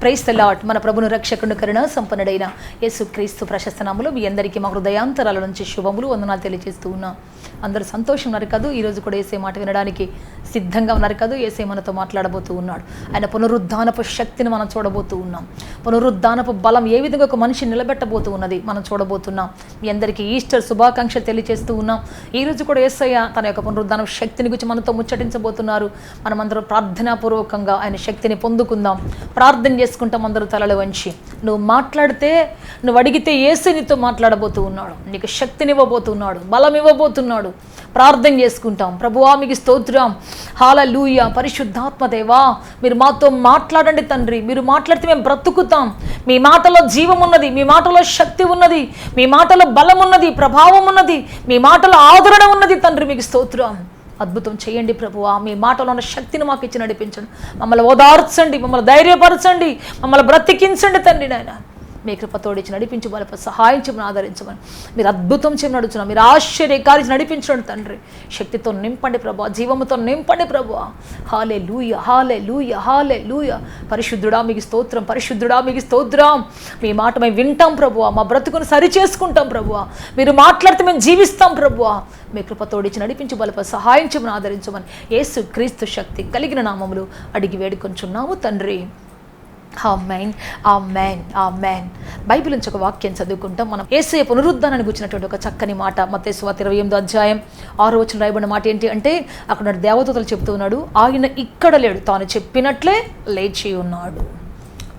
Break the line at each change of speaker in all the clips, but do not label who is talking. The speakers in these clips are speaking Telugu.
Praise the lord. మన ప్రభును రక్షకుని కరుణ సంపన్నుడైన యేసుక్రీస్తు ప్రశస్త నామములో మీ అందరికీ మా హృదయాంతరాల నుంచి శుభములు వందనాలు తెలియజేస్తూ ఉన్నాం. అందరూ సంతోషం ఉన్నారు కాదు. ఈరోజు కూడా యేసే మాట వినడానికి సిద్ధంగా ఉన్నారు కాదు. యేసే మనతో మాట్లాడబోతూ ఉన్నాడు. ఆయన పునరుద్ధానపు శక్తిని మనం చూడబోతూ ఉన్నాం. పునరుద్ధానపు బలం ఏ విధంగా ఒక మనిషి నిలబెట్టబోతూ ఉన్నది మనం చూడబోతున్నాం. మీ అందరికీ ఈస్టర్ శుభాకాంక్షలు తెలియజేస్తూ ఉన్నాం. ఈరోజు కూడా యేసయ్య తన యొక్క పునరుద్ధానపు శక్తిని గురించి మనతో ముచ్చటించబోతున్నారు. మనమందరం ప్రార్థనాపూర్వకంగా ఆయన శక్తిని పొందుకుందాం. ప్రార్థన చేసుకుంటాం అందరూ తలలు వంచి. నువ్వు మాట్లాడితే, నువ్వు అడిగితే యేసే నీతో మాట్లాడబోతూ ఉన్నాడు. నీకు శక్తినివ్వబోతున్నాడు, బలం ఇవ్వబోతున్నాడు. ప్రార్థన చేసుకుంటాం. ప్రభువా మీకు స్తోత్రం, హల్లెలూయా. పరిశుద్ధాత్మ దేవా మీరు మాతో మాట్లాడండి తండ్రి. మీరు మాట్లాడితే మేము బ్రతుకుతాం. మీ మాటలో జీవం ఉన్నది, మీ మాటలో శక్తి ఉన్నది, మీ మాటలో బలం ఉన్నది, ప్రభావం ఉన్నది, మీ మాటలో ఆదరణ ఉన్నది తండ్రి. మీకు స్తోత్రం. అద్భుతం చేయండి ప్రభువా. మీ మాటలో ఉన్న శక్తిని మాకు ఇచ్చి నడిపించండి. మమ్మల్ని ఓదార్చండి, మమ్మల్ని ధైర్యపరచండి, మమ్మల్ని బ్రతికించండి తండ్రి. నాయన మీ కృపతోడిచ్చి నడిపించి బలప సహాయం చేయమని ఆదరించమని మీరు అద్భుతం చేయమని అడుగుతున్నాం. మీరు ఆశ్చర్యకార్యం నడిపించండి తండ్రి. శక్తితో నింపండి ప్రభువా, జీవముతో నింపండి ప్రభువా. హల్లెలూయా, హల్లెలూయా, హల్లెలూయా. పరిశుద్ధుడా మీకు స్తోత్రం, పరిశుద్ధుడా మీకు స్తోత్రం. మీ మాట మేము వింటాం ప్రభువా, మా బ్రతుకును సరి చేసుకుంటాం ప్రభువా. మీరు మాట్లాడితే మేము జీవిస్తాం ప్రభువా. మీ కృపతోడిచ్చి నడిపించి బలప సహాయం చేయమని ఆదరించమని యేసు క్రీస్తు శక్తి కలిగిన నామములు అడిగి వేడుకొంచున్నాము తండ్రి. ఆమేన్, ఆమేన్, ఆమేన్. బైబిల్ నుంచి ఒక వాక్యం చదువుకుంటాం. మనం యేసయ్య పునరుద్ధానాన్ని గురించినటువంటి ఒక చక్కని మాట మత్తయి సువార్త 28వ అధ్యాయం 6వ వచనం రాయబడిన మాట ఏంటి అంటే, అక్కడ దేవదూతలు చెప్తూ ఉన్నాడు, ఆయన ఇక్కడ లేడు, తాను చెప్పినట్లే లేచి ఉన్నాడు.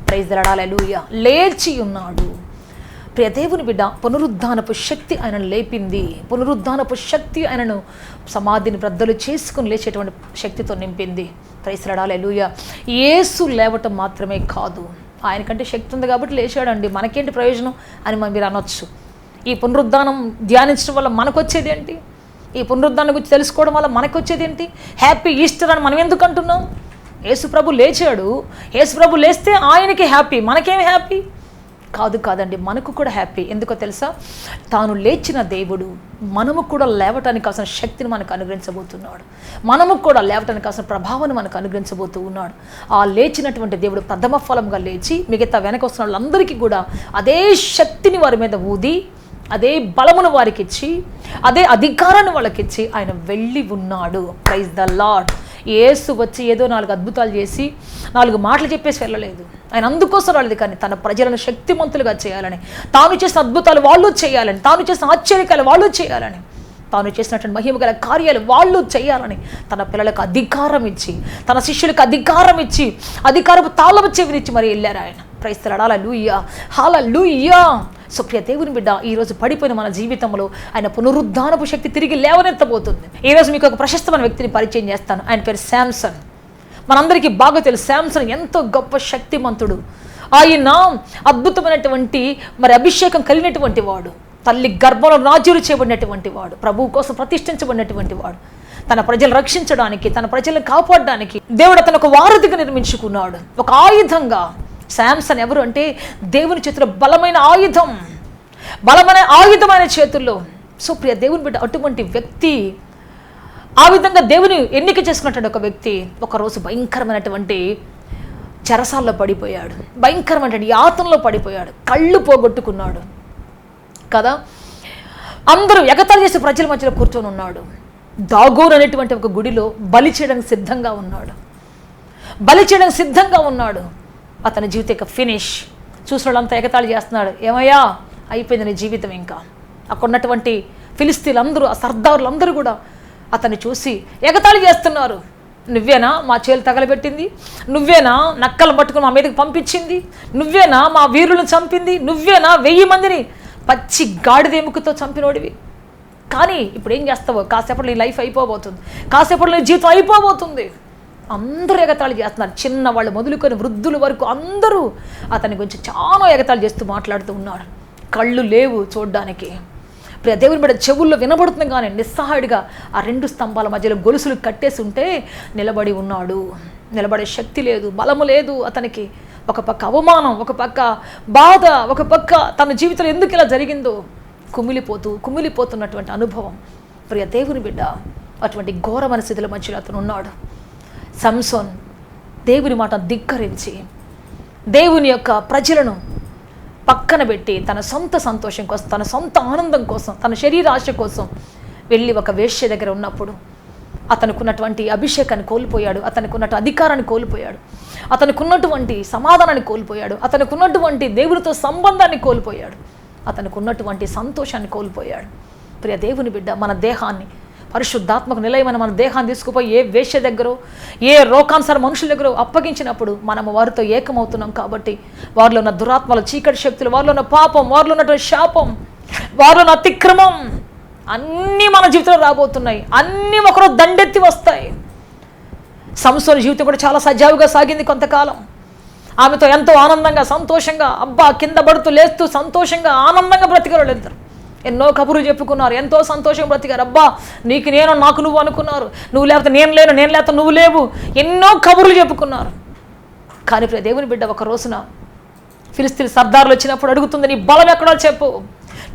ప్రైజ్ ది లార్డ్, హల్లెలూయా. లేచి ఉన్నాడు. ప్రియ దేవుని బిడ్డ, పునరుద్ధానపు శక్తి ఆయనను లేపింది. పునరుద్ధానపు శక్తి ఆయనను సమాధిని బ్రద్దలు చేసుకుని లేచేటువంటి శక్తితో నింపింది. ప్రైజ్ ది లార్డ్, హల్లెలూయా. యేసు లేవటం మాత్రమే కాదు, ఆయనకంటే శక్తి ఉంది కాబట్టి లేచాడండి, మనకేంటి ప్రయోజనం అని మీరు అనొచ్చు. ఈ పునరుద్ధానం ధ్యానించడం వల్ల మనకు వచ్చేది ఏంటి? ఈ పునరుద్ధానం గురించి తెలుసుకోవడం వల్ల మనకు వచ్చేది ఏంటి? హ్యాపీ ఈస్టర్ అని మనం ఎందుకు అంటున్నాం? యేసు ప్రభు లేచాడు, యేసు ప్రభు లేస్తే ఆయనకి హ్యాపీ, మనకేమి హ్యాపీ? కాదండి, మనకు కూడా హ్యాపీ. ఎందుకో తెలుసా? తాను లేచిన దేవుడు మనము కూడా లేవటానికి కావాల్సిన శక్తిని మనకు అనుగ్రహించబోతున్నాడు. మనము కూడా లేవటానికి కావాల్సిన ప్రభావాన్ని మనకు అనుగ్రహించబోతూ ఉన్నాడు. ఆ లేచినటువంటి దేవుడు ప్రథమ ఫలంగా లేచి మిగతా వెనక వస్తున్న వాళ్ళందరికీ కూడా అదే శక్తిని వారి మీద ఊది, అదే బలమును వారికి ఇచ్చి, అదే అధికారాన్ని వాళ్ళకిచ్చి ఆయన వెళ్ళి ఉన్నాడు. Praise the lord. యేసు వచ్చి ఏదో 4 అద్భుతాలు చేసి 4 మాటలు చెప్పేసి వెళ్ళలేదు. ఆయన అందుకోసం రాలేదు, కానీ తన ప్రజలను శక్తిమంతులుగా చేయాలని, తాను చేసిన అద్భుతాలు వాళ్ళు చేయాలని, తాను చేసిన ఆశ్చర్యకాలు వాళ్ళు చేయాలని, తాను చేసినటువంటి మహిమగల కార్యాలు వాళ్ళు చేయాలని తన పిల్లలకు అధికారం ఇచ్చి, తన శిష్యులకు అధికారం ఇచ్చి, అధికారపు తాళపు చెవినిచ్చి మరి వెళ్ళారు ఆయన. Praise the Lord, hallelujah, hallelujah. So ప్రియ దేవుని బిడ్డ, ఈరోజు పడిపోయిన మన జీవితంలో ఆయన పునరుద్ధానపు శక్తి తిరిగి లేవనెత్తబోతుంది. ఈరోజు మీకు ఒక ప్రశస్తమైన వ్యక్తిని పరిచయం చేస్తాను. ఆయన పేరు శాంసన్. మనందరికీ బాగా తెలుసు, శాంసన్ ఎంతో గొప్ప శక్తిమంతుడు. ఆయన అద్భుతమైనటువంటి అభిషేకం కలిగినటువంటి వాడు, తల్లి గర్భంలో నాజూరు చేయబడినటువంటి వాడు, ప్రభువు కోసం ప్రతిష్ఠించబడినటువంటి వాడు. తన ప్రజలు రక్షించడానికి, తన ప్రజలను కాపాడడానికి దేవుడు అతను ఒక వారధిగా నిర్మించుకున్నాడు, ఒక ఆయుధంగా. శాంసన్ ఎవరు అంటే దేవుని చేతిలో బలమైన ఆయుధం, బలమైన ఆయుధం ఆయన చేతుల్లో. సో ప్రియ దేవుని బిడ్డ, అటువంటి వ్యక్తి, ఆ విధంగా దేవుని ఎన్నిక చేసుకున్నటువంటి ఒక వ్యక్తి ఒకరోజు భయంకరమైనటువంటి చెరసాల్లో పడిపోయాడు, భయంకరమైనటువంటి యాతనలో పడిపోయాడు, కళ్ళు పోగొట్టుకున్నాడు కదా. అందరూ ఎగతాళి చేసే ప్రజల మధ్యలో కూర్చొని ఉన్నాడు. దాగోన్ అనేటువంటి ఒక గుడిలో బలి చేయడానికి సిద్ధంగా ఉన్నాడు, బలి చేయడానికి సిద్ధంగా ఉన్నాడు. అతని జీవితం ఫినిష్. చూసిన వాళ్ళంతా ఎగతాళి చేస్తున్నాడు, ఏమయ్యా అయిపోయింది నీ జీవితం ఇంకా. అక్కడ ఉన్నటువంటి ఫిలిస్తీన్లందరూ, ఆ సర్దారులందరూ కూడా అతన్ని చూసి ఎగతాళి చేస్తున్నారు. నువ్వేనా మా చేలు తగలబెట్టింది? నువ్వేనా నక్కలు పట్టుకుని మా మీదకి పంపించింది? నువ్వేనా మా వీరులను చంపింది? నువ్వేనా 1000 మందిని పచ్చి గాడిద ఎముకతో చంపినోడివి? కానీ ఇప్పుడు ఏం చేస్తావో, కాసేపట్లో నీ లైఫ్ అయిపోబోతుంది, కాసేపట్లో నీ జీవితం అయిపోబోతుంది. అందరూ ఎగతాళి చేస్తున్నారు, చిన్నవాళ్ళు మొదలుకొని వృద్ధుల వరకు అందరూ అతని గురించి చాలా ఎగతాళి చేస్తూ మాట్లాడుతూ ఉన్నారు. కళ్ళు లేవు చూడ్డానికి. ప్రియ దేవుని బిడ్డ, చెవుల్లో వినబడుతుంది కానీ నిస్సహాయుడిగా ఆ 2 స్తంభాల మధ్యలో గొలుసులు కట్టేసి ఉంటే నిలబడి ఉన్నాడు. నిలబడే శక్తి లేదు, బలము లేదు అతనికి. ఒక పక్క అవమానం, ఒక పక్క బాధ, ఒక పక్క తన జీవితంలో ఎందుకు ఇలా జరిగిందో కుమిలిపోతున్నటువంటి అనుభవం. ప్రియ దేవుని బిడ్డ, అటువంటి ఘోరమైన స్థితిలో మధ్యలో అతను ఉన్నాడు. సంసోన్ దేవుని మాట ధిక్కరించి దేవుని యొక్క ప్రజలను పక్కన పెట్టి తన సొంత సంతోషం కోసం, తన సొంత ఆనందం కోసం, తన శరీరాశ కోసం వెళ్ళి ఒక వేశ్య దగ్గర ఉన్నప్పుడు అతనుకున్నటువంటి అభిషేకాన్ని కోల్పోయాడు, అతనుకున్నటువంటి అధికారాన్ని కోల్పోయాడు, అతనుకున్నటువంటి సమాధానాన్ని కోల్పోయాడు, అతనుకున్నటువంటి దేవునితో సంబంధాన్ని కోల్పోయాడు, అతనుకున్నటువంటి సంతోషాన్ని కోల్పోయాడు. ప్రియ దేవుని బిడ్డ, మన దేహాన్ని పరిశుద్ధాత్మకు నిలయమైన మన దేహాన్ని తీసుకుపోయి ఏ వేశ్య దగ్గర, ఏ రోకానుసార మనుషుల దగ్గర అప్పగించినప్పుడు మనము వారితో ఏకమవుతున్నాం. కాబట్టి వారిలో ఉన్న దురాత్మల చీకటి శక్తులు, వారిలో ఉన్న పాపం, వారిలో ఉన్నటువంటి శాపం, వారిలో ఉన్న అతిక్రమం అన్నీ మన జీవితంలో రాబోతున్నాయి. అన్నీ ఒకరు దండెత్తి వస్తాయి. సంసోను జీవితం కూడా చాలా సజావుగా సాగింది కొంతకాలం. ఆమెతో ఎంతో ఆనందంగా, సంతోషంగా, అబ్బా కింద పడుతూ లేస్తూ సంతోషంగా ఆనందంగా బ్రతికారు ఇద్దరు. ఎన్నో కబుర్లు చెప్పుకున్నారు, ఎంతో సంతోషంగా బ్రతికారు. అబ్బా నీకు నేను, నాకు నువ్వు అనుకున్నారు. నువ్వు లేకపోతే నేను లేను, నేను లేకపోతే నువ్వు లేవు, ఎన్నో కబుర్లు చెప్పుకున్నారు. కానీ ప్రియ దేవుని బిడ్డ, ఒక రోజున ఫిలిస్తీన్ సర్దారులు వచ్చినప్పుడు అడుగుతుంది, నీ బలం ఎక్కడో చెప్పు,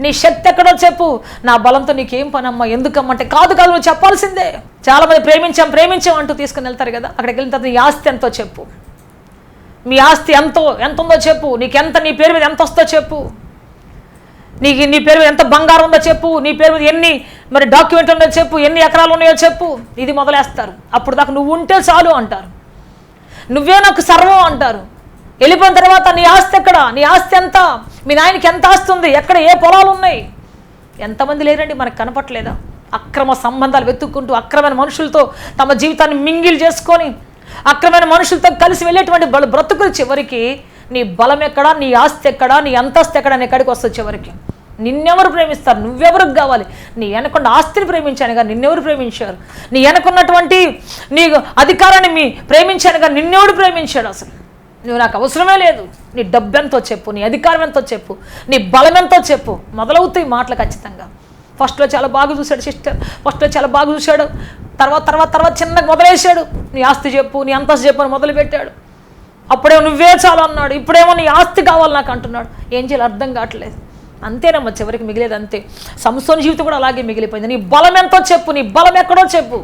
నీ శక్తి ఎక్కడో చెప్పు. నా బలంతో నీకేం పనమ్మా, ఎందుకమ్మంటే కాదు నువ్వు చెప్పాల్సిందే. చాలామంది ప్రేమించాం అంటూ తీసుకుని వెళ్తారు కదా, అక్కడికి వెళ్ళిన తర్వాత నీ ఆస్తి ఎంతో చెప్పు, మీ ఆస్తి ఎంత ఉందో చెప్పు, నీకెంత, నీ పేరు మీద ఎంత వస్తుందో చెప్పు, నీ పేరు మీద ఎంత బంగారం ఉందో చెప్పు, నీ పేరు మీద ఎన్ని మరి డాక్యుమెంట్లు ఉన్నాయో చెప్పు, ఎన్ని ఎకరాలు ఉన్నాయో చెప్పు. ఇది మొదలేస్తారు. అప్పుడు దాకా నువ్వు ఉంటే చాలు అంటారు, నువ్వే నాకు సర్వం అంటారు. వెళ్ళిపోయిన తర్వాత నీ ఆస్తి ఎక్కడ, నీ ఆస్తి ఎంత, మీ నాయనకి ఎంత ఆస్తి ఉంది, ఎక్కడ ఏ పొలాలు ఉన్నాయి. ఎంతమంది లేరండి మనకు కనపట్లేదా? అక్రమ సంబంధాలు వెతుక్కుంటూ అక్రమైన మనుషులతో తమ జీవితాన్ని మింగిల్ చేసుకొని అక్రమైన మనుషులతో కలిసి వెళ్ళేటువంటి బ్రతుకులు చివరికి నీ బలం ఎక్కడా, నీ ఆస్తి ఎక్కడా, నీ అంతస్తు ఎక్కడా అని ఎక్కడికి వస్తుంది చివరికి. నిన్నెవరు ప్రేమిస్తారు? నువ్వెవరికి కావాలి? నీ వెనకున్న ఆస్తిని ప్రేమించాను కానీ నిన్నెవరు ప్రేమించారు? నీ వెనకున్నటువంటి నీ అధికారాన్ని ప్రేమించాను కానీ నిన్నెవడు ప్రేమించాడు? అసలు నువ్వు నాకు అవసరమే లేదు. నీ డబ్బు ఎంతో చెప్పు, నీ అధికారం ఎంతో చెప్పు, నీ బలం ఎంతో చెప్పు. మొదలవుతాయి మాటలు ఖచ్చితంగా. ఫస్ట్లో చాలా బాగా చూశాడు సిస్టర్, ఫస్ట్లో చాలా బాగా చూశాడు, తర్వాత చిన్నగా మొదలేశాడు. నీ ఆస్తి చెప్పు, నీ అంతస్తు చెప్పు అని మొదలుపెట్టాడు. అప్పుడేమో నువ్వే చాలు అన్నాడు, ఇప్పుడేమో నీ ఆస్తి కావాలి నాకు అంటున్నాడు. ఏం చేయాలి అర్థం కావట్లేదు. అంతేనమ్మా, చివరికి మిగిలేదు అంతే. సంసోను జీవితం కూడా అలాగే మిగిలిపోయింది. నీ బలం ఎంతో చెప్పు, నీ బలం ఎక్కడో చెప్పు,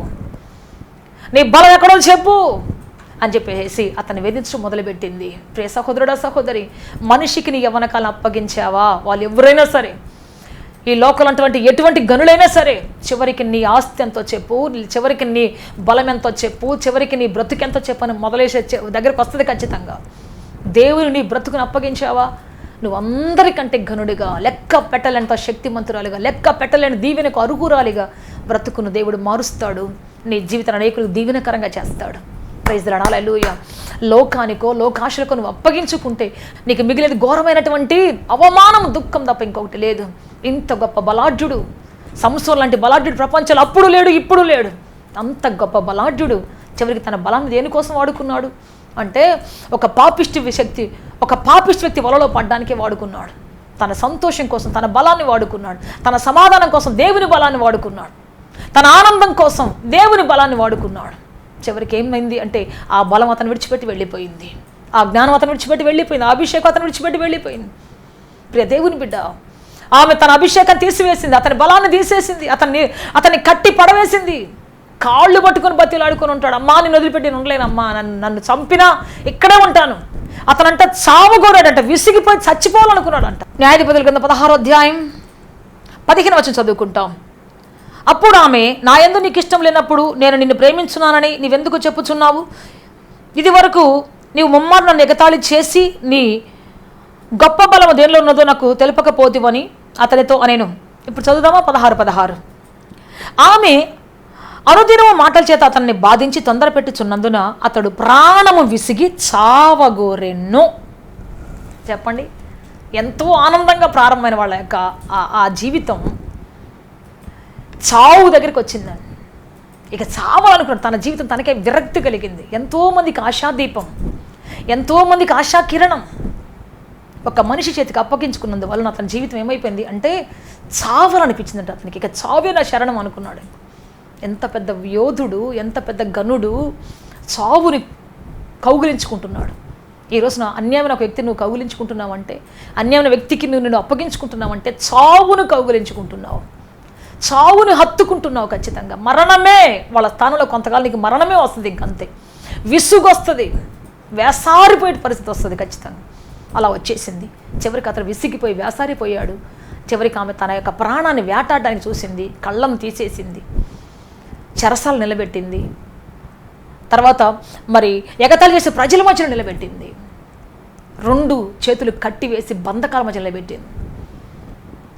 నీ బలం ఎక్కడో చెప్పు అని చెప్పేసి అతన్ని వేధించడం మొదలుపెట్టింది. ప్రియ సహోదరుడా, సహోదరి, మనిషికి నీ యవ్వనకాలను అప్పగించావా, వాళ్ళు ఎవరైనా సరే, ఈ లోకల్ అటువంటి ఎటువంటి గనులైనా సరే, చివరికి నీ ఆస్తి ఎంతో చెప్పు, చివరికి నీ బలం ఎంతో చెప్పు, చివరికి నీ బ్రతుకు ఎంతో చెప్పు అని మొదలేసే దగ్గరకు వస్తుంది ఖచ్చితంగా. దేవుని నీ బ్రతుకుని అప్పగించావా, నువ్వు అందరికంటే ఘనుడిగా, లెక్క పెట్టలేంత శక్తిమంతురాలిగా, లెక్క పెట్టలేని దీవెనకు అరుగురాలిగా బ్రతుకును దేవుడు మారుస్తాడు. నీ జీవితాన్ని అనేకులకు దీవెనకరంగా చేస్తాడు. ప్రైజ్ ది లార్డ్, హల్లెలూయా. లోకానికో లోకాశలకో నువ్వు అప్పగించుకుంటే నీకు మిగిలేదు ఘోరమైనటువంటి అవమానం, దుఃఖం తప్ప ఇంకొకటి లేదు. ఇంత గొప్ప బలాఢ్యుడు, సంసోను లాంటి బలాఢ్యుడు ప్రపంచంలో అప్పుడు లేడు, ఇప్పుడు లేడు. అంత గొప్ప బలాఢ్యుడు చివరికి తన బలాన్ని దేనికోసం వాడుకున్నాడు అంటే ఒక పాపిష్టి వ్యక్తి వలలో పడ్డానికి వాడుకున్నాడు. తన సంతోషం కోసం తన బలాన్ని వాడుకున్నాడు, తన సమాధానం కోసం దేవుని బలాన్ని వాడుకున్నాడు, తన ఆనందం కోసం దేవుని బలాన్ని వాడుకున్నాడు. చివరికి ఏమైంది అంటే ఆ బలం అతను విడిచిపెట్టి వెళ్ళిపోయింది, ఆ జ్ఞానం అతను విడిచిపెట్టి వెళ్ళిపోయింది, ఆ అభిషేకం అతను విడిచిపెట్టి వెళ్ళిపోయింది. ప్రియ దేవుని బిడ్డ, ఆమె తన అభిషేకం తీసివేసింది, అతని బలాన్ని తీసేసింది, అతన్ని కట్టి పడవేసింది. కాళ్ళు పట్టుకొని బతిలాడుకొని ఉంటాడు. అమ్మా నేను వదిలిపెట్టి నేను ఉండలేనమ్మా, నన్ను చంపినా ఇక్కడే ఉంటాను. అతనంట చావగోరాడంట, విసిగిపోయి చచ్చిపోవాలనుకున్నాడంట. న్యాయాధిపతుల కింద 16వ అధ్యాయం 15వ వచనం చదువుకుంటాం. అప్పుడు ఆమె, నా యందు నీకు ఇష్టం లేనప్పుడు నేను నిన్ను ప్రేమించున్నానని నీవెందుకు చెప్పుచున్నావు? ఇది వరకు నీవు ముమ్మారు నన్ను ఎగతాళి చేసి నీ గొప్ప బలము దేనిలో ఉన్నదో నాకు తెలుపకపోతివని అతనితో అనేను. ఇప్పుడు చదువుదామా 16. ఆమె అనుదినము మాటల చేత అతన్ని బాధించి తొందర పెట్టుచున్నందున అతడు ప్రాణము విసిగి చావగోరెన్ను. చెప్పండి, ఎంతో ఆనందంగా ప్రారంభమైన వాళ్ళ యొక్క ఆ జీవితం చావు దగ్గరికి వచ్చిందని, ఇక చావాలనుకున్నాడు. తన జీవితం తనకే విరక్తి కలిగింది. ఎంతోమందికి ఆశాదీపం, ఎంతోమందికి ఆశా కిరణం ఒక మనిషి చేతికి అప్పగించుకున్నందువలన అతని జీవితం ఏమైపోయింది అంటే చావాలనిపించిందంట అతనికి. ఇక చావే నా శరణం అనుకున్నాడు. ఎంత పెద్ద యోధుడు, ఎంత పెద్ద గనుడు చావుని కౌగిలించుకుంటున్నాడు. ఈ రోజున అన్యాయమైన ఒక వ్యక్తిని నువ్వు కౌగిలించుకుంటున్నావంటే, అన్యాయమైన వ్యక్తికి నువ్వు అప్పగించుకుంటున్నావంటే చావును కౌగిలించుకుంటున్నావు, చావుని హత్తుకుంటున్నావు. ఖచ్చితంగా మరణమే వాళ్ళ స్థానంలో కొంతకాలం నీకు మరణమే వస్తుంది. ఇంకంతే విసుగు వస్తుంది. వేసారిపోయే పరిస్థితి వస్తుంది ఖచ్చితంగా. అలా వచ్చేసింది. చివరికి అతను విసిగిపోయి వేసారిపోయాడు. చివరికి ఆమె తన యొక్క ప్రాణాన్ని వేటాడడానికి చూసింది, కళ్ళను తీసేసింది, చెరసాలు నిలబెట్టింది, తర్వాత మరి ఎగతాళి చేసే ప్రజల మధ్యలో నిలబెట్టింది, 2 చేతులు కట్టివేసి బంధకాల మధ్య నిలబెట్టింది.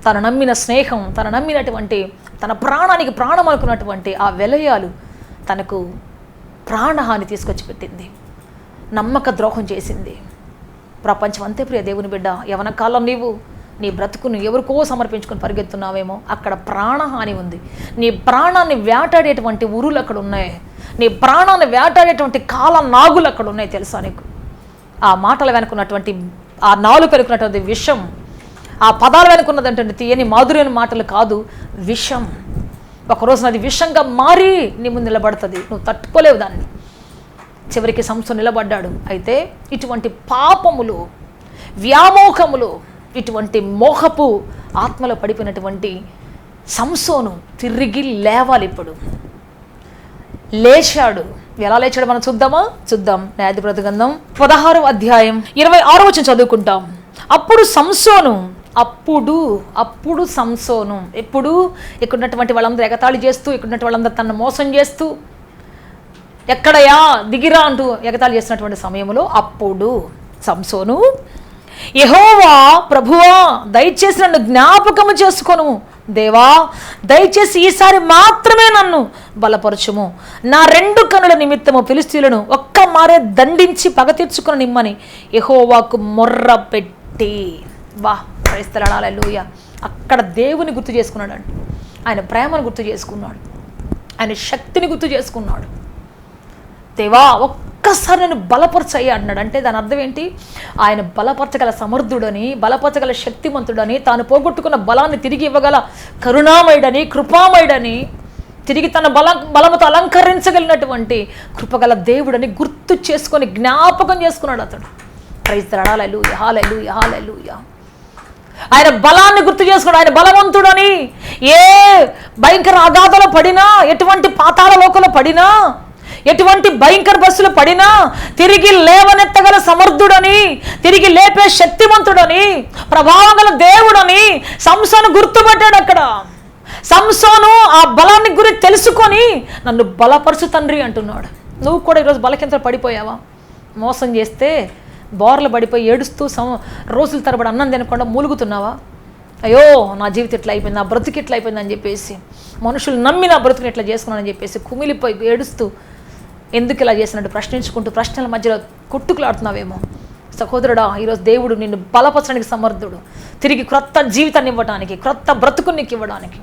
తను నమ్మిన స్నేహం, తను నమ్మినటువంటి, తన ప్రాణానికి ప్రాణం అనుకున్నటువంటి ఆ విలయాలు తనకు ప్రాణహాని తీసుకొచ్చి పెట్టింది, నమ్మక ద్రోహం చేసింది. ప్రపంచం అంతే ప్రియ దేవుని బిడ్డ, యవన కాలం నీవు నీ బ్రతుకును ఎవరికో సమర్పించుకొని పరిగెత్తున్నావేమో, అక్కడ ప్రాణహాని ఉంది. నీ ప్రాణాన్ని వేటాడేటువంటి ఉరులు అక్కడ ఉన్నాయి, నీ ప్రాణాన్ని వేటాడేటువంటి కాల నాగులు అక్కడ ఉన్నాయి. తెలుసా నీకు? ఆ మాటలు వెనుకున్నటువంటి, ఆ నాలుగు వెనుకున్నటువంటి విషం, ఆ పదాలు వెనుకున్నదంటే తీయని మాధుర్యని మాటలు కాదు, విషం. ఒకరోజు అది విషంగా మారి నీ ముందు నిలబడుతుంది, నువ్వు తట్టుకోలేవు దాన్ని. చివరికి సంసోను నిలబడ్డాడు. అయితే ఇటువంటి పాపములు, వ్యామోహములు, ఇటువంటి మోహపు ఆత్మలో పడిపోయినటువంటి సంసోను తిరిగి లేవాలి. ఇప్పుడు లేచాడు. ఎలా లేచాడు మనం చూద్దాం. న్యాయాధిపతుల గ్రంథం 16వ అధ్యాయం 26వ వచనం చదువుకుంటాం. అప్పుడు సంసోను ఎప్పుడు ఇక్కడున్నటువంటి వాళ్ళందరూ ఎగతాళి చేస్తూ, ఇక్కడున్నటువంటి వాళ్ళందరూ తనను మోసం చేస్తూ, ఎక్కడయా దిగిరా అంటూ ఎగతాళి చేస్తున్నటువంటి సమయంలో అప్పుడు సంసోను, యెహోవా ప్రభువా దయచేసి నన్ను జ్ఞాపకము చేసుకొను, దేవా దయచేసి ఈసారి మాత్రమే నన్ను బలపరచుము, నా 2 కనుల నిమిత్తము ఫిలిష్తీయులను ఒక్క మారే దండించి పగ తీర్చుకుని నిమ్మని యెహోవాకు మొర్ర పెట్టి. క్రైస్తవులారా, హల్లెలూయా. అక్కడ దేవుని గుర్తు చేసుకున్నాడు అండి, ఆయన ప్రేమను గుర్తు చేసుకున్నాడు, ఆయన శక్తిని గుర్తు చేసుకున్నాడు. దేవా ఒక్కసారి నేను బలపరచయ్యా అన్నాడు. అంటే దాని అర్థం ఏంటి? ఆయన బలపరచగల సమర్థుడని, బలపరచగల శక్తిమంతుడని, తాను పోగొట్టుకున్న బలాన్ని తిరిగి ఇవ్వగల కరుణామయుడని, కృపామయుడని, తిరిగి తన బలముతో అలంకరించగలిగినటువంటి కృపగల దేవుడని గుర్తు చేసుకొని జ్ఞాపకం చేసుకున్నాడు అతడు. Praise the Lord, hallelujah, hallelujah, హల్లెలూయా. ఆయన బలాన్ని గుర్తు చేసుకున్నాడు. ఆయన బలవంతుడని, ఏ భయంకర అగాధంలో పడినా, ఎటువంటి పాతాళ లోకంలో పడినా, ఎటువంటి భయంకర బస్సులు పడినా తిరిగి లేవనెత్తగల సమర్థుడని, తిరిగి లేపే శక్తిమంతుడని, ప్రభావం గల దేవుడని సంసోను గుర్తుపట్టాడు. అక్కడ సంసోను ఆ బలాన్ని గురించి తెలుసుకొని నన్ను బలపరుచు తండ్రి అంటున్నాడు. నువ్వు కూడా ఈరోజు బలకింతలు పడిపోయావా? మోసం చేస్తే బోర్లు పడిపోయి ఏడుస్తూ రోజుల తరబడి అన్నం తినకుండా మూలుగుతున్నావా? అయ్యో నా జీవితం ఇట్లా అయిపోయింది, నా బ్రతుకు ఇట్లా అయిపోయింది అని చెప్పేసి, మనుషులు నమ్మి నా బ్రతుకుని ఇట్లా చేసుకున్నానని చెప్పేసి కుమిలిపోయి ఏడుస్తూ ఎందుకు ఇలా చేసినట్టు ప్రశ్నించుకుంటూ ప్రశ్నల మధ్యలో కొట్టుకులాడుతున్నావేమో. సహోదరుడా, ఈరోజు దేవుడు నిన్ను బలపరచడానికి సమర్థుడు. తిరిగి క్రొత్త జీవితాన్ని ఇవ్వడానికి, క్రొత్త బ్రతుకుని నీకు ఇవ్వడానికి,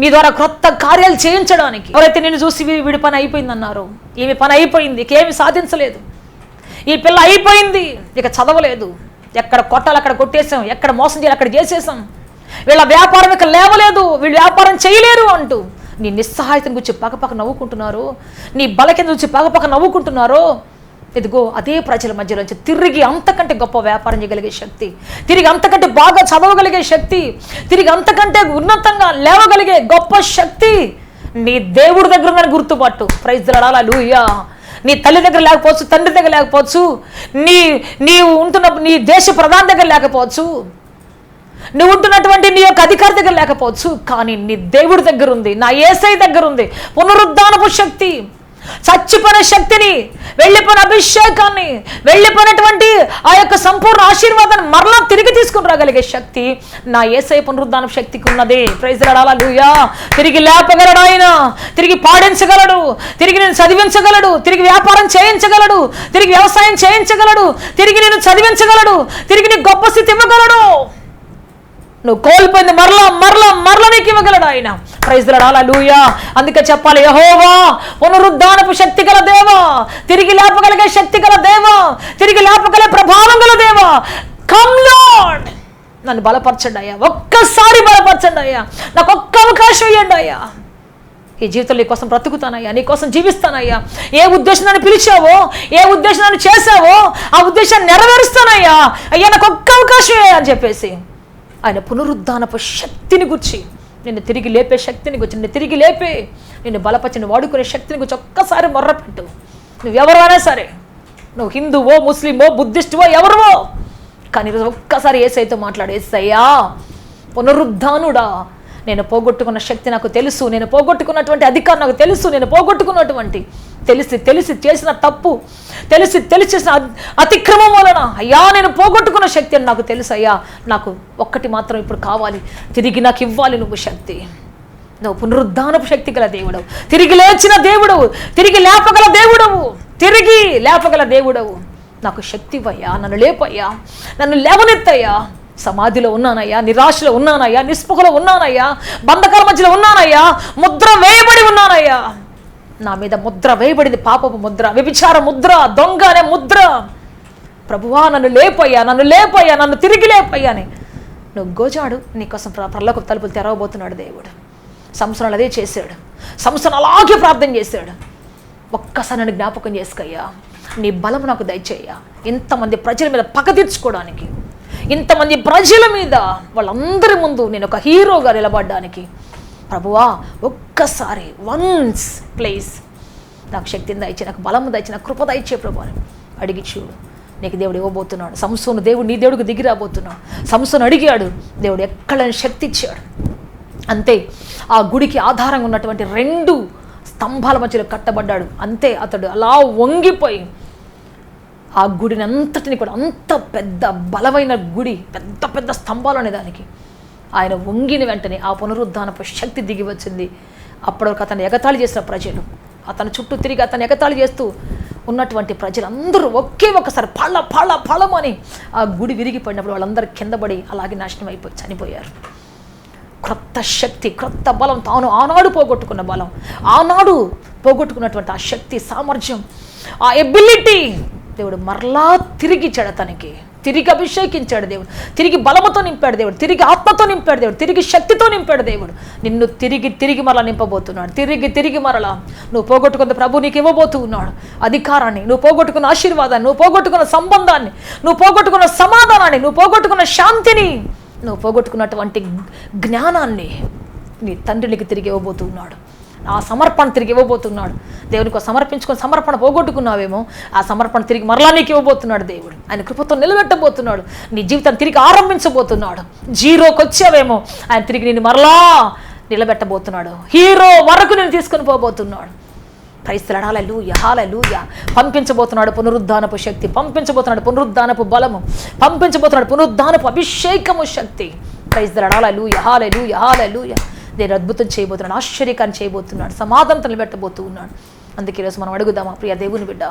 నీ ద్వారా క్రొత్త కార్యాలు చేయించడానికి. ఎవరైతే నిన్ను చూసి వీడి పని అయిపోయింది అన్నారు, ఈమె పని అయిపోయింది, ఇకేమి సాధించలేదు, ఈ పిల్ల అయిపోయింది, ఇక చదవలేదు, ఎక్కడ కొట్టాలి అక్కడ కొట్టేసాం, ఎక్కడ మోసం చేయాలి అక్కడ చేసేసాం, వీళ్ళ వ్యాపారం ఇక లేవలేదు, వీళ్ళు వ్యాపారం చేయలేరు అంటూ నీ నిస్సహాయతను గురించి పక్కపక్క నవ్వుకుంటున్నారు, నీ బలకింద గురించి పక్కపక్క నవ్వుకుంటున్నారు. ఇదిగో అదే ప్రజల మధ్యలోంచి తిరిగి అంతకంటే గొప్ప వ్యాపారం చేయగలిగే శక్తి, తిరిగి అంతకంటే బాగా చదవగలిగే శక్తి, తిరిగి అంతకంటే ఉన్నతంగా లేవగలిగే గొప్ప శక్తి నీ దేవుడి దగ్గర ఉందని గుర్తుపట్టు. ప్రైజ్ ది లార్డ్, హల్లెలూయా. నీ తల్లి దగ్గర లేకపోవచ్చు, తండ్రి దగ్గర లేకపోవచ్చు, నీవు ఉంటున్న నీ దేశ ప్రధాని దగ్గర లేకపోవచ్చు, నువ్వు ఉంటున్నటువంటి నీ యొక్క అధికారి దగ్గర లేకపోవచ్చు, కానీ నీ దేవుడి దగ్గర ఉంది, నా యేసయ్య దగ్గర ఉంది పునరుద్ధానపు శక్తి, చచ్చిపోయిన శక్తిని, వెళ్ళిపోయిన అభిషేకాన్ని, వెళ్ళిపోయినటువంటి ఆ యొక్క సంపూర్ణ ఆశీర్వాదాన్ని మరలా తిరిగి తీసుకుని రాగలిగే శక్తి నా యేసయ్య పునరుద్ధాన శక్తికి ఉన్నది. ప్రైజ్ ది లార్డ్, హల్లెలూయా. తిరిగి లేపగలడు ఆయన, తిరిగి పాడించగలడు, తిరిగి నేను చదివించగలడు, తిరిగి వ్యాపారం చేయించగలడు, తిరిగి వ్యవసాయం చేయించగలడు, తిరిగి నేను చదివించగలడు, తిరిగి నీకు గొప్ప స్థితి ఇవ్వగలడు. నువ్వు కోల్పోయింది మరలా మరలా మరలా నీకు ఇవ్వగలడు ఆయన. ప్రైజ్ ది లార్డ్, హల్లెలూయా. అందుకే చెప్పాలి, యెహోవా పునరుద్ధానపు శక్తి గల దేవా, తిరిగి లేపగలిగే శక్తి గల దేవా, తిరిగి లేపగలిగే ప్రభావం గల దేవా, కమ్ లార్డ్, నన్ను బలపరచండి అయ్యా, ఒక్కసారి బలపరచండి అయ్యా, నాకు ఒక్క అవకాశం ఇవ్వండి అయ్యా. ఈ జీవితంలో నీ కోసం బ్రతుకుతానయ్యా, నీ కోసం జీవిస్తానయ్యా, ఏ ఉద్దేశం నన్ను పిలిచావో, ఏ ఉద్దేశం నన్ను చేసావో ఆ ఉద్దేశాన్ని నెరవేరుస్తానయ్యా, అయ్యా నాకు ఒక్క అవకాశం ఇవ్వయ్యా అని చెప్పేసి ఆయన పునరుద్ధానపు శక్తిని గురించి, నిన్ను తిరిగి లేపే శక్తిని గురించి, నిన్ను తిరిగి లేపే, నిన్ను బలపరిచిన వాడుకునే శక్తిని గురించి ఒక్కసారి మొర్రపెట్టు. నువ్వెవరైనా సరే, నువ్వు హిందువో, ముస్లిమో, బుద్ధిస్టువో, ఎవరువో, కానీ ఈరోజు ఒక్కసారి యేసయ్యతో మాట్లాడు. యేసయ్యా, పునరుద్ధానుడా, నేను పోగొట్టుకున్న శక్తి నాకు తెలుసు, నేను పోగొట్టుకున్నటువంటి అధికారం నాకు తెలుసు, నేను పోగొట్టుకున్నటువంటి తెలిసి చేసిన తప్పు, తెలిసి చేసిన అతిక్రమం వలన అయ్యా నేను పోగొట్టుకున్న శక్తి అని నాకు తెలుసు. అయ్యా నాకు ఒక్కటి మాత్రం ఇప్పుడు కావాలి, తిరిగి నాకు ఇవ్వాలి నువ్వు శక్తి. నువ్వు పునరుద్ధానపు శక్తి గల దేవుడవు, తిరిగి లేచిన దేవుడవు, తిరిగి లేపగల దేవుడవు, తిరిగి లేపగల దేవుడవు. నాకు శక్తి ఇవ్వయ్యా, నన్ను లేపయ్యా, నన్ను లేవనెత్తయ్యా. సమాధిలో ఉన్నానయ్యా, నిరాశలో ఉన్నానయ్యా, నిస్పృహలో ఉన్నానయ్యా, బంధకాల మధ్యలో ఉన్నానయ్యా, ముద్ర వేయబడి ఉన్నానయ్యా. నా మీద ముద్ర వేయబడింది, పాపపు ముద్ర, వ్యభిచార ముద్ర, దొంగ అనే ముద్ర. ప్రభువా నన్ను లేపయ్యా, నన్ను లేపయ్యా, నన్ను తిరిగి లేపయ్యాని నువ్వు గోజాడు. నీకోసం పరలోక తలుపులు తెరవబోతున్నాడు దేవుడు. సంసోను అదే చేశాడు. సంసోను అలాగే ప్రార్థన చేశాడు. ఒక్కసారి నన్ను జ్ఞాపకం చేసుకయ్యా, నీ బలం నాకు దయచేయ్యా. ఇంతమంది ప్రజల మీద పగ తీర్చుకోవడానికి, ఇంతమంది ప్రజల మీద వాళ్ళందరి ముందు నేను ఒక హీరోగా నిలబడ్డానికి ప్రభువా ఒక్కసారి వన్స్ ప్లీజ్ నాకు శక్తిని దయచే, నాకు బలం దయచే, నాకు కృప దయచే ప్రభు అని అడిగి చూడు. నీకు దేవుడు ఇవ్వబోతున్నాడు. సంసోను దేవుడు నీ దేవుడికి దిగి రాబోతున్నాడు. సంసోను అడిగాడు, దేవుడు ఎక్కడని శక్తి ఇచ్చాడు. అంతే, ఆ గుడికి ఆధారంగా ఉన్నటువంటి 2 స్తంభాల మధ్యలో కట్టబడ్డాడు. అంతే, అతడు అలా వంగిపోయి ఆ గుడిని అంతటిని కూడా, అంత పెద్ద బలమైన గుడి, పెద్ద పెద్ద స్తంభాలు అనే దానికి ఆయన వంగిన వెంటనే ఆ పునరుద్ధానపు శక్తి దిగి వచ్చింది. అప్పటివరకు అతను ఎగతాళి చేసిన ప్రజలు, అతను చుట్టూ తిరిగి అతను ఎగతాళి చేస్తూ ఉన్నటువంటి ప్రజలందరూ ఒకే ఒకసారి ఫళమని ఆ గుడి విరిగిపడినప్పుడు వాళ్ళందరూ కింద పడి అలాగే నాశనం అయిపోయి చనిపోయారు. క్రొత్త శక్తి, క్రొత్త బలం, తాను ఆనాడు పోగొట్టుకున్న బలం, ఆనాడు పోగొట్టుకున్నటువంటి ఆ శక్తి, సామర్థ్యం, ఆ ఎబిలిటీ దేవుడు మరలా తిరిగి ఇచ్చాడు. అతనికి తిరిగి అభిషేకించాడు దేవుడు, తిరిగి బలముతో నింపాడు దేవుడు, తిరిగి ఆత్మతో నింపాడు దేవుడు, తిరిగి శక్తితో నింపాడు దేవుడు. నిన్ను తిరిగి మరలా నింపబోతున్నాడు. తిరిగి మరలా నువ్వు పోగొట్టుకున్న ప్రభు నీకు ఇవ్వబోతూ ఉన్నాడు అధికారాన్ని, నువ్వు పోగొట్టుకున్న ఆశీర్వాదాన్ని, నువ్వు పోగొట్టుకున్న సంబంధాన్ని, నువ్వు పోగొట్టుకున్న సమాధానాన్ని, నువ్వు పోగొట్టుకున్న శాంతిని, నువ్వు పోగొట్టుకున్నటువంటి జ్ఞానాన్ని నీ తండ్రి నీకు తిరిగి ఇవ్వబోతున్నాడు. ఆ సమర్పణ తిరిగి ఇవ్వబోతున్నాడు. దేవునికి సమర్పించుకొని సమర్పణ పోగొట్టుకున్నావేమో, ఆ సమర్పణ తిరిగి మరలా నీకు ఇవ్వబోతున్నాడు దేవుడు. ఆయన కృపతో నిలబెట్టబోతున్నాడు. నీ జీవితాన్ని తిరిగి ఆరంభించబోతున్నాడు. జీరోకి వచ్చావేమో, ఆయన తిరిగి నేను మరలా నిలబెట్టబోతున్నాడు. హీరో వరకు నేను తీసుకొని పోబోతున్నాడు. క్రైస్తవుడు హల్లెలూయా, హల్లెలూయా. పంపించబోతున్నాడు పునరుద్ధానపు శక్తి, పంపించబోతున్నాడు పునరుద్ధానపు బలము, పంపించబోతున్నాడు పునరుద్ధానపు అభిషేకము శక్తి. క్రైస్తవుడు హల్లెలూయా, హల్లెలూయా, హల్లెలూయా. దేవుడు అద్భుతం చేయబోతున్నాడు, ఆశ్చర్యకాన్ని చేయబోతున్నాడు, సమాధానం నిలబెట్టబోతూ ఉన్నాడు. అందుకే ఈరోజు మనం అడుగుదామా, ప్రియ దేవుని బిడ్డ,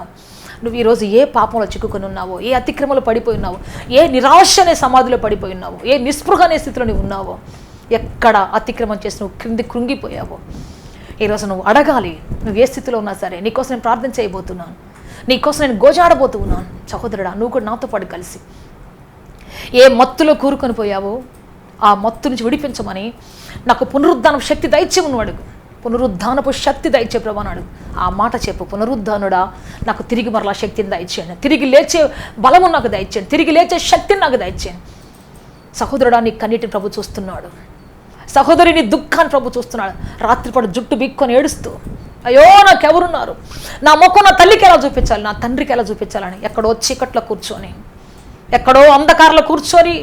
నువ్వు ఈరోజు ఏ పాపంలో చిక్కుకొని ఉన్నావో, ఏ అతిక్రమంలో పడిపోయి ఉన్నావో, ఏ నిరాశ అనే సమాధిలో పడిపోయి ఉన్నావో, ఏ నిస్పృహ అనే స్థితిలో నువ్వు ఉన్నావో, ఎక్కడ అతిక్రమం చేసి నువ్వు కృంగిపోయావో, ఈరోజు నువ్వు అడగాలి. నువ్వు ఏ స్థితిలో ఉన్నా సరే, నీకోసం నేను ప్రార్థన చేయబోతున్నాను, నీకోసం నేను గోజాడబోతూ ఉన్నాను. సహోదరుడా, నువ్వు కూడా నాతో పాటు కలిసి ఏ మత్తులో కూరుకొని పోయావో ఆ మత్తు నుంచి విడిపించమని నాకు పునరుద్ధానపు శక్తి దయచేయమని అడుగు. పునరుద్ధానపు శక్తి దయచే ప్రభు అడుగు. ఆ మాట చెప్పు, పునరుద్ధానుడా నాకు తిరిగి మరలా శక్తిని దయచేయండి, తిరిగి లేచే బలము నాకు దయచేయండి, తిరిగి లేచే శక్తిని నాకు దయచేయండి. సహోదరుడా, నీ కన్నీటిని ప్రభు చూస్తున్నాడు. సహోదరి, నీ దుఃఖాన్ని ప్రభు చూస్తున్నాడు. రాత్రిపాటు జుట్టు బిక్కొని ఏడుస్తూ, అయ్యో నాకెవరున్నారు, నా ముఖం నా తల్లికి ఎలా చూపించాలి, నా తండ్రికి ఎలా చూపించాలని ఎక్కడో చీకట్లో కూర్చొని, ఎక్కడో అంధకారంలో కూర్చొని,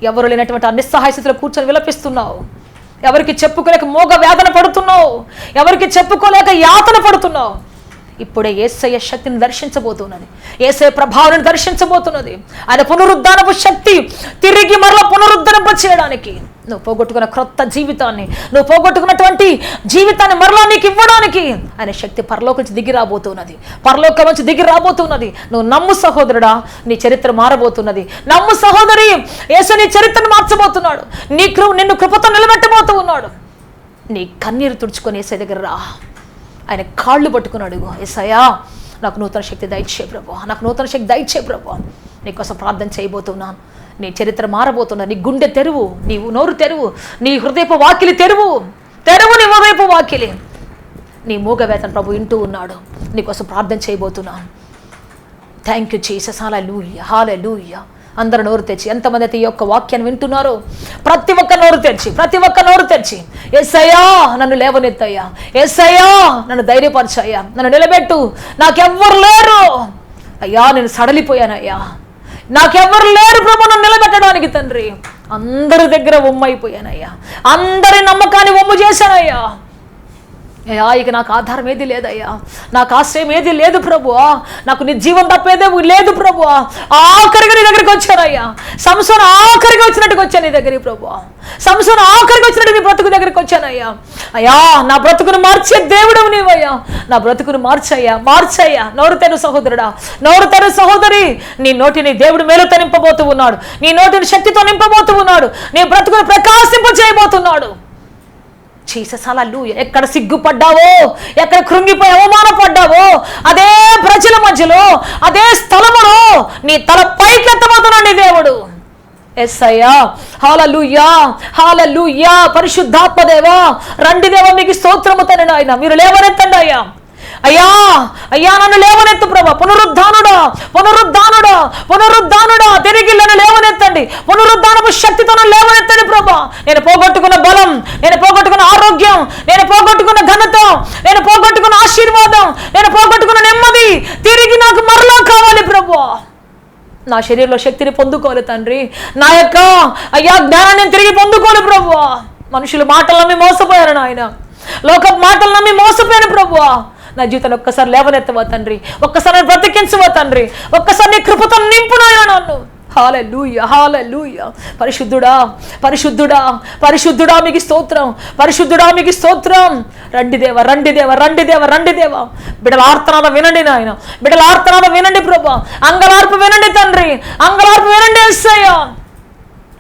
ఎవరు లేనటువంటి ఆ నిస్సహాయ స్థితిలో కూర్చొని విలపిస్తున్నావు. ఎవరికి చెప్పుకోలేక మోగ వేదన పడుతున్నావు, ఎవరికి చెప్పుకోలేక యాతన పడుతున్నావు. ఇప్పుడే యేసయ్య శక్తిని దర్శించబోతున్నది, యేసయ్య ప్రభావాన్ని దర్శించబోతున్నది. ఆయన పునరుద్ధానపు శక్తి తిరిగి మరలా పునరుద్ధరింప చేయడానికి, నువ్వు పోగొట్టుకున్న క్రొత్త జీవితాన్ని, నువ్వు పోగొట్టుకున్నటువంటి జీవితాన్ని మరలా నీకు ఇవ్వడానికి ఆయన శక్తి పరలోకం నుంచి దిగి రాబోతున్నది, పరలోకం నుంచి దిగి రాబోతున్నది. నువ్వు నమ్ము సహోదరుడా, నీ చరిత్ర మారబోతున్నది. నమ్ము సహోదరి, యేసు నీ చరిత్రను మార్చబోతున్నాడు. నిన్ను కృపతో నిలబెట్టబోతూ ఉన్నాడు. నీ కన్నీరు తుడుచుకొని యేసయ్య దగ్గర రా, ఆయన కాళ్ళు పట్టుకున్నాడు. యేసయ్యా నాకు నూతన శక్తి దయచే ప్రభు, నాకు నూతన శక్తి దయచే ప్రభు. నీకోసం ప్రార్థన చేయబోతున్నాను. నీ చరిత్ర మారబోతున్నా. నీ గుండె తెరువు, నీవు నోరు తెరువు, నీ హృదయపు వాకిలి తెరువు, నీ హృదయపు వాకిలి. నీ మూగవేతన ప్రభు వింటూ ఉన్నాడు. నీకోసం ప్రార్థన చేయబోతున్నాను. థ్యాంక్ యూ జీసస్, హల్లెలూయా, హల్లెలూయా. అందరూ నోరు తెచ్చి, ఎంతమంది అయితే ఈ యొక్క వాక్యాన్ని వింటున్నారో ప్రతి ఒక్క నోరు తెచ్చి యేసయ్యా నన్ను లేవనెత్తయ్యా, యేసయ్యా నన్ను ధైర్యపరచయ్యా, నన్ను నిలబెట్టు, నాకెవ్వరు లేరు, అయ్యా నేను సడలిపోయానయ్యా, నాకెవ్వరు లేరు ప్రభు నన్ను నిలబెట్టడానికి తండ్రి. అందరి దగ్గర అయిపోయానయ్యా, అందరి నమ్మకాన్ని ఒమ్ము చేశానయ్యా. అయ్యా ఇక నాకు ఆధారం ఏది లేదయ్యా, నాకు ఆశ్రయం ఏది లేదు ప్రభువా, నాకు నీ జీవం తప్పేదే లేదు ప్రభువా. ఆఖరిగా నీ దగ్గరికి వచ్చానయ్యా, సంసోను ఆఖరిగా వచ్చినట్టుగా వచ్చాను నీ దగ్గరికి ప్రభువా, సంసోను ఆఖరిగా వచ్చినట్టు నీ బ్రతుకు దగ్గరికి వచ్చానయ్యా. అయ్యా నా బ్రతుకును మార్చే దేవుడవు నీవయ్యా, నా బ్రతుకును మార్చయ్యా, మార్చయ్యా. నోరు తెరు సహోదరుడా, నోరు తెరు సహోదరి, నీ నోటిని దేవుడు మేలుతో నింపబోతూ ఉన్నాడు, నీ నోటిని శక్తితో నింపబోతూ ఉన్నాడు, నీ బ్రతుకును ప్రకాశింప చేయబోతున్నాడు. జీసస్ హల్లెలూయా. ఎక్కడ సిగ్గుపడ్డావో, ఎక్కడ కృంగిపోయి అవమానపడ్డావో, అదే ప్రజల మధ్యలో, అదే స్థలములో నీ తల పైకెత్తబోతున్నాడు దేవుడు. యేసయ్యా హల్లెలూయా, హల్లెలూయా. పరిశుద్ధాత్మ దేవా రండి దేవా, మీకు స్తోత్రము తండ్రి. నాయన మీరు లేవనెత్తండి అయ్యా, అయ్యా అయ్యా నన్ను లేవనెత్తు ప్రభా. పునరుద్ధానుడా, పునరుద్ధానుడా, పునరుద్ధానుడా, తిరిగి నన్ను లేవనెత్తండి. పునరుద్ధానపు శక్తితో నన్ను లేవనెత్తండి ప్రభా. నేను పోగొట్టుకున్న బలం, నేను పోగొట్టుకున్న ఆరోగ్యం, నేను పోగొట్టుకున్న ఘనత, నేను పోగొట్టుకున్న ఆశీర్వాదం, నేను పోగొట్టుకున్న నెమ్మది తిరిగి నాకు మరలా కావాలి ప్రభా. నా శరీరంలో శక్తిని పొందుకోవాలి తండ్రి, నా యొక్క అయ్యా జ్ఞానాన్ని తిరిగి పొందుకోవాలి ప్రభువా. మనుషుల మాటలు నమ్మి మోసపోయారు నాయన, లోక మాటలు నమ్మి మోసపోయాను ప్రభువా. నా జీవితాన్ని ఒక్కసారి లేవనెత్తవా తండ్రి, ఒక్కసారి బ్రతికించవా తండ్రి, ఒక్కసారి నీ కృపతో నింపు నాయన నన్ను. హల్లెలూయా, హల్లెలూయా. పరిశుద్ధుడా, పరిశుద్ధుడా, పరిశుద్ధుడా మీకు స్తోత్రం, పరిశుద్ధుడా మీకు స్తోత్రం. రండి దేవా, రండి దేవా, రండి దేవా, రండి దేవా. బిడ్డల ఆర్తనాద వినండి నాయన, బిడ్డల ఆర్తనాద వినండి ప్రభా. అంగలార్పు వినండి తండ్రి, అంగలార్పు వినండి యేసయ్యా.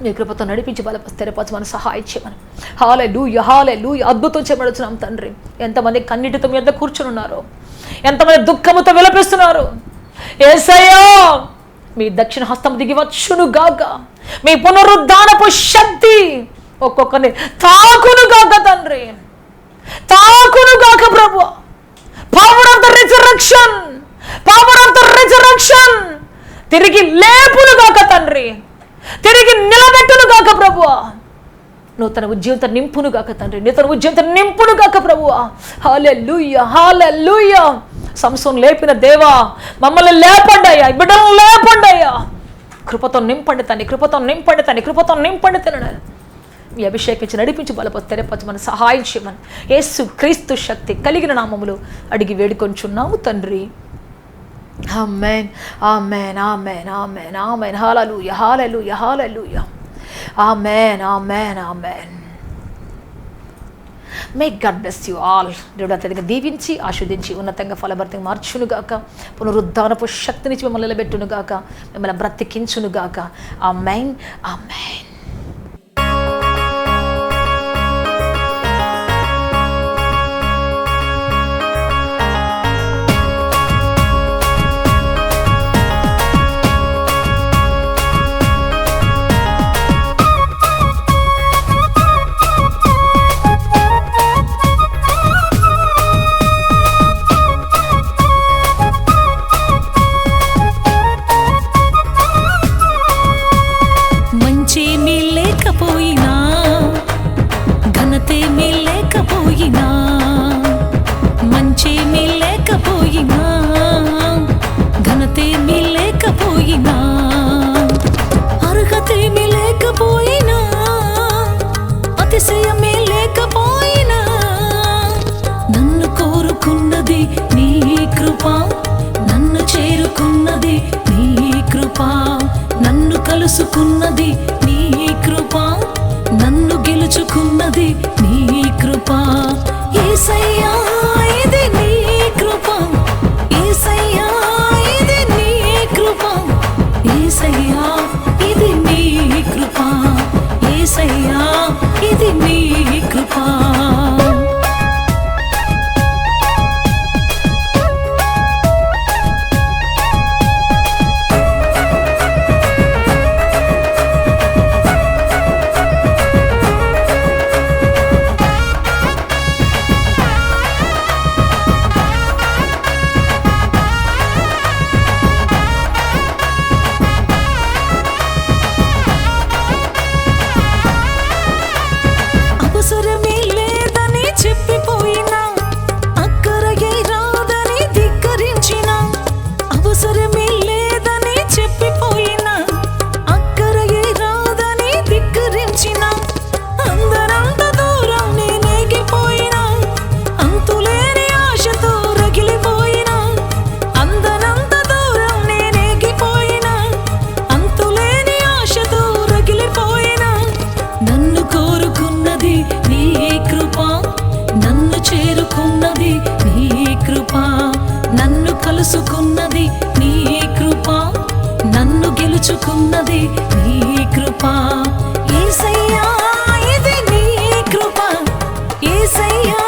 నీ కృపతో నడిపించి స్థిరపరచు మన సహాయం చేయమని. హల్లెలూయా, హల్లెలూయా. అద్భుతం చేయబడుతున్నాం తండ్రి. ఎంతమంది కన్నీటితో మీ వద్ద కూర్చుని ఉన్నారో, ఎంతమంది దుఃఖముతో విలపిస్తున్నారు. యేసయ్యా మీ దక్షిణ హస్తం దిగి వచ్చును గాక, మీ పునరుద్ధానపు శక్తి ఒక్కొక్కరిని తాకును గాక తండ్రి, తాకును గాక ప్రభు. Power of the resurrection, power of the resurrection తిరిగి లేపును గాక తండ్రి, తిరిగి నిలబెట్టును గాక ప్రభువా. నూతన ఉద్యోగం నింపును గాక తండ్రి, నూతన ఉద్యోగం నింపును గాక ప్రభువా. హల్లెలూయా, హల్లెలూయా. సంసోను లేపిన దేవా మమ్మల్ని లేపండయ్యా, బిడ్డలను లేపండయ్యా. కృపతో నింపండి తండ్రి, కృపతో నింపండి తండ్రి, కృపతో నింపండి తండ్రి. మీ అభిషేకించి నడిపించి బలపతి తెరపచ్చు మన సహాయం చేయమని యేసు క్రీస్తు శక్తి కలిగిన నామములు అడిగి వేడుకొంచున్నాము తండ్రి. Amen, amen, amen, amen, amen. Hallelujah, hallelujah, hallelujah. Amen, amen, amen. May God bless you all. దేవుడు అత్యధికంగా దీవించి ఆశీర్వదించి ఉన్నతంగా ఫలభరితంగా మార్చునుగాక, పునరుద్ధానపు శక్తినిచ్చి మిమ్మల్ని నిలబెట్టునుగాక, మిమ్మల్ని బ్రతికించునుగాక. ఆమేన్, ఆమేన్.
కలుసుకున్నది నీ కృప, నన్ను గెలుచుకున్నది నీ కృప. యేసయ్యా ఇది నీ కృప, యేసయ్యా ఇది నీ కృప, యేసయ్యా ఇది నీ కృప, యేసయ్యా ఇది నీ కృప. కలుసుకున్నది నీ కృప. యేసయ్యా ఇది నీ కృప, యేసయ్యా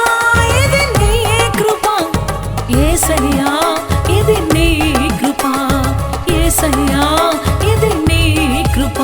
ఇది నీ కృప, యేసయ్యా ఇది నీ కృప, యేసయ్యా ఇది నీ కృప.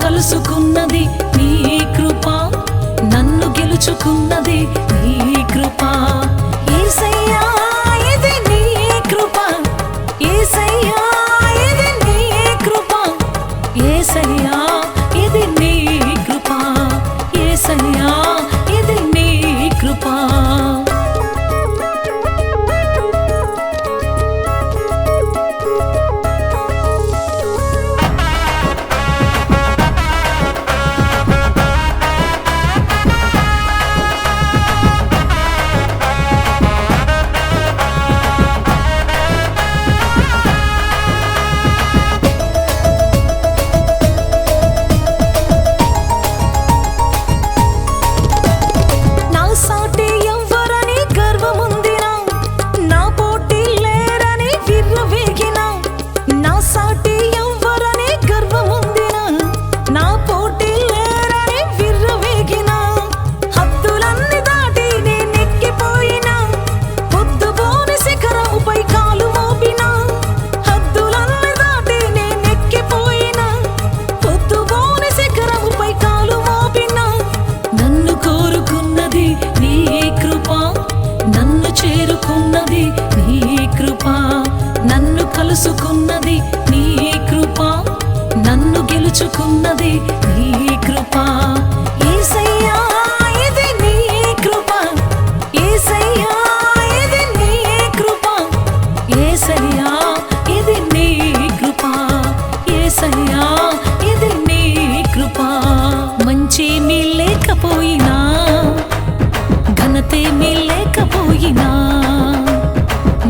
కలుసుకున్నది నీ కృప, నన్ను గెలుచుకున్నది నీ కృప. యేసయ్యా ఇది నీ కృప, యేసయ్యా ఇది నీ కృప, యేసయ్యా ఇది నీ కృప, యేసయ్యా ఇది నీ కృప. చేరుకున్నది నీ కృప, నన్ను కలుసుకున్నది నీ కృప, నన్ను గెలుచుకున్నది నీ కృప. యేసయ్యా ఇది నీ కృప, యేసయ్యా ఇది నీ కృప, యేసయ్యా ఇది నీ కృప, యేసయ్యా ఇది నీ కృప. మంచేమీ లేకపోయినా, ఘనతేమీ లేకపోయినా,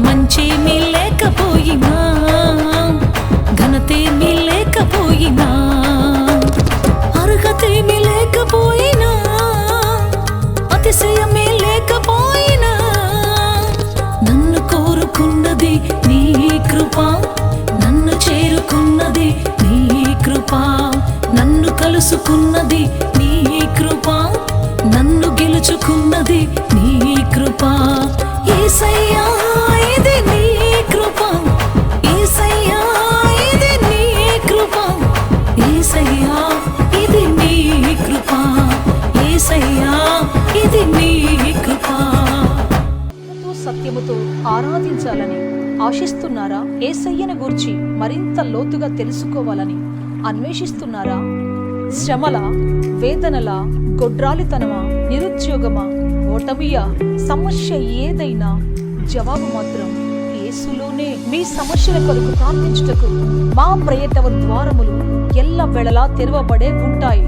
మంచేమీ లేకపోయినా, ఘనతేమీ లేకపోయినా, అర్హతేమీ లేకపోయినా, అతిశయమే లేకపోయినా, నన్ను కోరుకున్నది నీ కృప, నన్ను చేరుకున్నది నీ కృప, నన్ను కలుసుకున్నది నీ కృప, నన్ను గెలుచుకున్నది నీ కృప. యేసయ్యా ఇది నీ కృప, యేసయ్యా ఇది నీ కృప, యేసయ్యా ఇది నీ కృప, యేసయ్యా ఇది నీ కృప.
సత్యముతో ఆరాధించాలని ఆశిస్తున్నారా? యేసయ్యను గూర్చి మరింత లోతుగా తెలుసుకోవాలని అన్వేషిస్తున్నారా? శ్రమల, వేదనల, గొడ్రాలితనమా, నిరుద్యోగమా, ఓటమియా, సమస్య ఏదైనా జవాబు మాత్రం యేసులోనే. మీ సమస్యల కొరకు ప్రార్థించుటకు మా ప్రయత్న ద్వారములు ఎల్ల వేళలా తెరవబడే ఉంటాయి.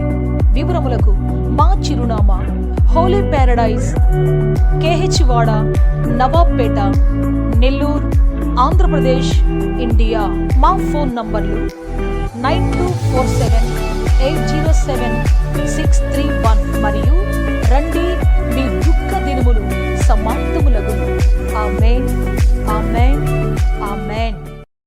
వివరములకు మా చిరునామా హోలీ ప్యారడైజ్, KH వాడ, నవాబ్పేట, నెల్లూరు, ఆంధ్రప్రదేశ్, ఇండియా. మా ఫోన్ నంబర్లు 9247807631 మరియు రండి, మీ దుఃఖ దినములు సమాప్తములగును. ఆమేన్, ఆమేన్, ఆమేన్.